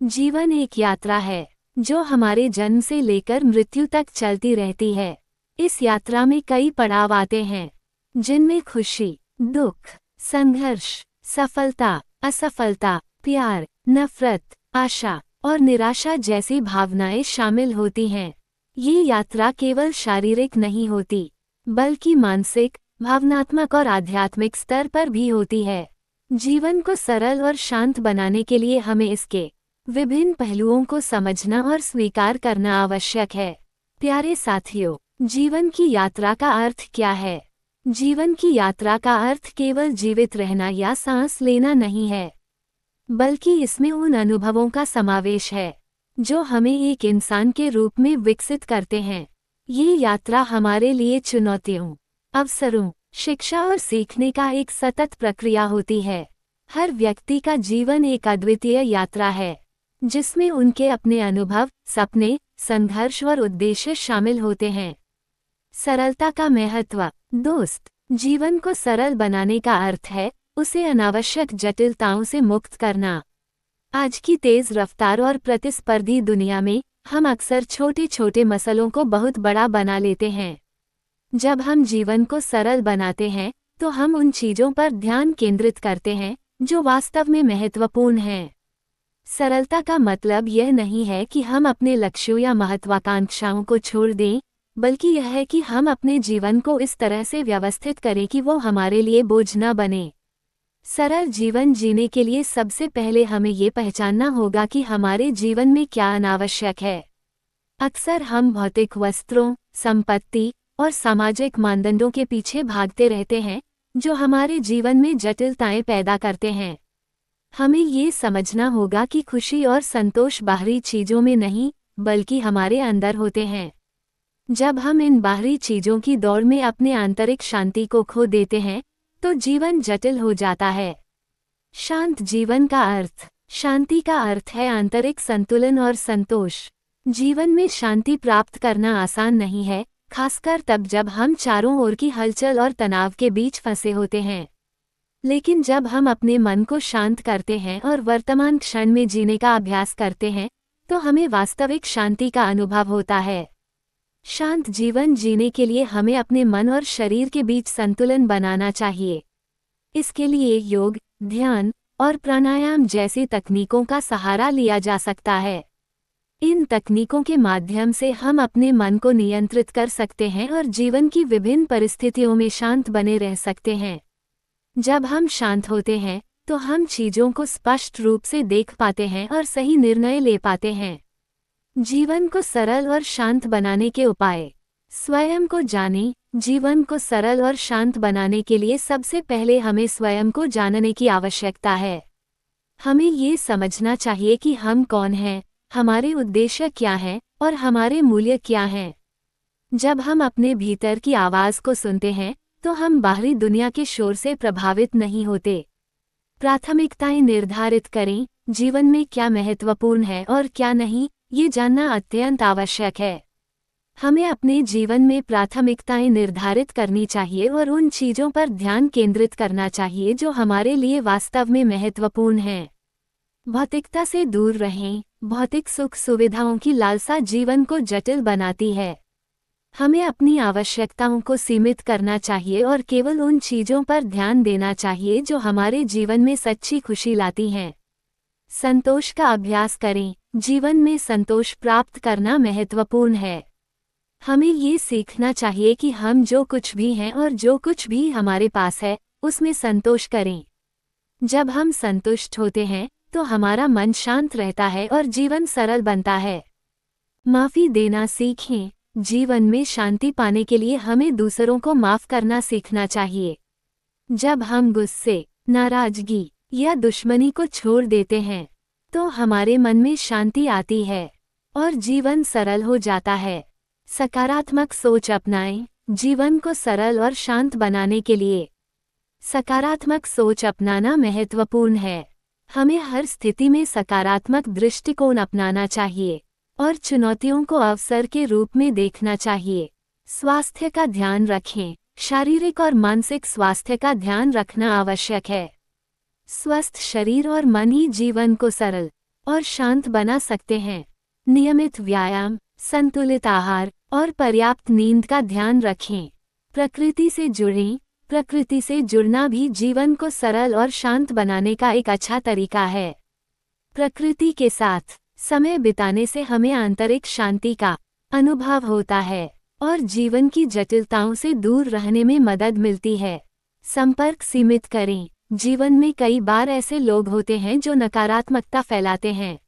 जीवन एक यात्रा है जो हमारे जन्म से लेकर मृत्यु तक चलती रहती है। इस यात्रा में कई पड़ाव आते हैं जिनमें खुशी, दुख, संघर्ष, सफलता, असफलता, प्यार, नफरत, आशा और निराशा जैसी भावनाएं शामिल होती हैं। ये यात्रा केवल शारीरिक नहीं होती, बल्कि मानसिक, भावनात्मक और आध्यात्मिक स्तर पर भी होती है। जीवन को सरल और शांत बनाने के लिए हमें इसके विभिन्न पहलुओं को समझना और स्वीकार करना आवश्यक है। प्यारे साथियों, जीवन की यात्रा का अर्थ क्या है? जीवन की यात्रा का अर्थ केवल जीवित रहना या सांस लेना नहीं है, बल्कि इसमें उन अनुभवों का समावेश है जो हमें एक इंसान के रूप में विकसित करते हैं। ये यात्रा हमारे लिए चुनौतियों, अवसरों, शिक्षा और सीखने का एक सतत प्रक्रिया होती है। हर व्यक्ति का जीवन एक अद्वितीय यात्रा है जिसमें उनके अपने अनुभव, सपने, संघर्ष और उद्देश्य शामिल होते हैं। सरलता का महत्व। दोस्त, जीवन को सरल बनाने का अर्थ है उसे अनावश्यक जटिलताओं से मुक्त करना। आज की तेज रफ्तार और प्रतिस्पर्धी दुनिया में हम अक्सर छोटे छोटे मसलों को बहुत बड़ा बना लेते हैं। जब हम जीवन को सरल बनाते हैं तो हम उन चीजों पर ध्यान केंद्रित करते हैं जो वास्तव में महत्वपूर्ण हैं। सरलता का मतलब यह नहीं है कि हम अपने लक्ष्यों या महत्वाकांक्षाओं को छोड़ दें, बल्कि यह है कि हम अपने जीवन को इस तरह से व्यवस्थित करें कि वो हमारे लिए बोझ न बने। सरल जीवन जीने के लिए सबसे पहले हमें ये पहचानना होगा कि हमारे जीवन में क्या अनावश्यक है। अक्सर हम भौतिक वस्त्रों, संपत्ति और सामाजिक मानदंडों के पीछे भागते रहते हैं जो हमारे जीवन में जटिलताएं पैदा करते हैं। हमें ये समझना होगा कि खुशी और संतोष बाहरी चीजों में नहीं, बल्कि हमारे अंदर होते हैं। जब हम इन बाहरी चीजों की दौड़ में अपने आंतरिक शांति को खो देते हैं तो जीवन जटिल हो जाता है। शांत जीवन का अर्थ। शांति का अर्थ है आंतरिक संतुलन और संतोष। जीवन में शांति प्राप्त करना आसान नहीं है, खासकर तब जब हम चारों ओर की हलचल और तनाव के बीच फंसे होते हैं। लेकिन जब हम अपने मन को शांत करते हैं और वर्तमान क्षण में जीने का अभ्यास करते हैं तो हमें वास्तविक शांति का अनुभव होता है। शांत जीवन जीने के लिए हमें अपने मन और शरीर के बीच संतुलन बनाना चाहिए। इसके लिए योग, ध्यान और प्राणायाम जैसी तकनीकों का सहारा लिया जा सकता है। इन तकनीकों के माध्यम से हम अपने मन को नियंत्रित कर सकते हैं और जीवन की विभिन्न परिस्थितियों में शांत बने रह सकते हैं। जब हम शांत होते हैं तो हम चीजों को स्पष्ट रूप से देख पाते हैं और सही निर्णय ले पाते हैं। जीवन को सरल और शांत बनाने के उपाय। स्वयं को जानें। जीवन को सरल और शांत बनाने के लिए सबसे पहले हमें स्वयं को जानने की आवश्यकता है। हमें ये समझना चाहिए कि हम कौन हैं, हमारे उद्देश्य क्या हैं और हमारे मूल्य क्या हैं। जब हम अपने भीतर की आवाज़ को सुनते हैं तो हम बाहरी दुनिया के शोर से प्रभावित नहीं होते। प्राथमिकताएं निर्धारित करें। जीवन में क्या महत्वपूर्ण है और क्या नहीं, ये जानना अत्यंत आवश्यक है। हमें अपने जीवन में प्राथमिकताएं निर्धारित करनी चाहिए और उन चीज़ों पर ध्यान केंद्रित करना चाहिए जो हमारे लिए वास्तव में महत्वपूर्ण हैं। भौतिकता से दूर रहें। भौतिक सुख सुविधाओं की लालसा जीवन को जटिल बनाती है। हमें अपनी आवश्यकताओं को सीमित करना चाहिए और केवल उन चीज़ों पर ध्यान देना चाहिए जो हमारे जीवन में सच्ची खुशी लाती हैं। संतोष का अभ्यास करें। जीवन में संतोष प्राप्त करना महत्वपूर्ण है। हमें ये सीखना चाहिए कि हम जो कुछ भी हैं और जो कुछ भी हमारे पास है उसमें संतोष करें। जब हम संतुष्ट होते हैं तो हमारा मन शांत रहता है और जीवन सरल बनता है। माफ़ी देना सीखें। जीवन में शांति पाने के लिए हमें दूसरों को माफ़ करना सीखना चाहिए। जब हम गुस्से, नाराज़गी या दुश्मनी को छोड़ देते हैं तो हमारे मन में शांति आती है और जीवन सरल हो जाता है। सकारात्मक सोच अपनाएं। जीवन को सरल और शांत बनाने के लिए सकारात्मक सोच अपनाना महत्वपूर्ण है। हमें हर स्थिति में सकारात्मक दृष्टिकोण अपनाना चाहिए और चुनौतियों को अवसर के रूप में देखना चाहिए। स्वास्थ्य का ध्यान रखें। शारीरिक और मानसिक स्वास्थ्य का ध्यान रखना आवश्यक है। स्वस्थ शरीर और मन ही जीवन को सरल, और शांत बना सकते हैं। नियमित व्यायाम, संतुलित आहार और पर्याप्त नींद का ध्यान रखें। प्रकृति से जुड़ें। प्रकृति से जुड़ना भी जीवन को सरल और शांत बनाने का एक अच्छा तरीका है। प्रकृति के साथ समय बिताने से हमें आंतरिक शांति का अनुभव होता है और जीवन की जटिलताओं से दूर रहने में मदद मिलती है। संपर्क सीमित करें। जीवन में कई बार ऐसे लोग होते हैं जो नकारात्मकता फैलाते हैं।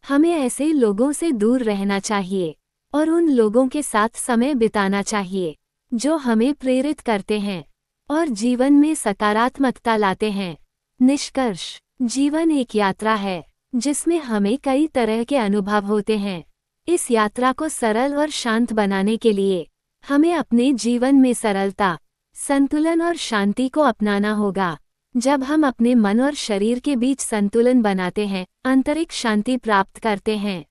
हमें ऐसे लोगों से दूर रहना चाहिए और उन लोगों के साथ समय बिताना चाहिए जो हमें प्रेरित करते हैं और जीवन में सकारात्मकता लाते हैं। निष्कर्ष: जीवन एक यात्रा है जिसमें हमें कई तरह के अनुभव होते हैं। इस यात्रा को सरल और शांत बनाने के लिए हमें अपने जीवन में सरलता, संतुलन और शांति को अपनाना होगा। जब हम अपने मन और शरीर के बीच संतुलन बनाते हैं, आंतरिक शांति प्राप्त करते हैं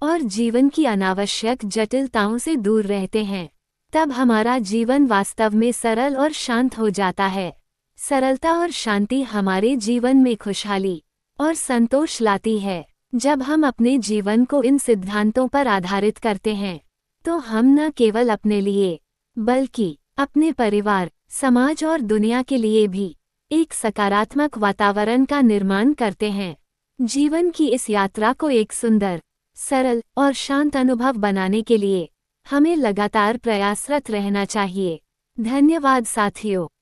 और जीवन की अनावश्यक जटिलताओं से दूर रहते हैं, तब हमारा जीवन वास्तव में सरल और शांत हो जाता है। सरलता और शांति हमारे जीवन में खुशहाली और संतोष लाती है। जब हम अपने जीवन को इन सिद्धांतों पर आधारित करते हैं, तो हम न केवल अपने लिए, बल्कि अपने परिवार, समाज और दुनिया के लिए भी एक सकारात्मक वातावरण का निर्माण करते हैं। जीवन की इस यात्रा को एक सुंदर, सरल और शांत अनुभव बनाने के लिए हमें लगातार प्रयासरत रहना चाहिए। धन्यवाद साथियों।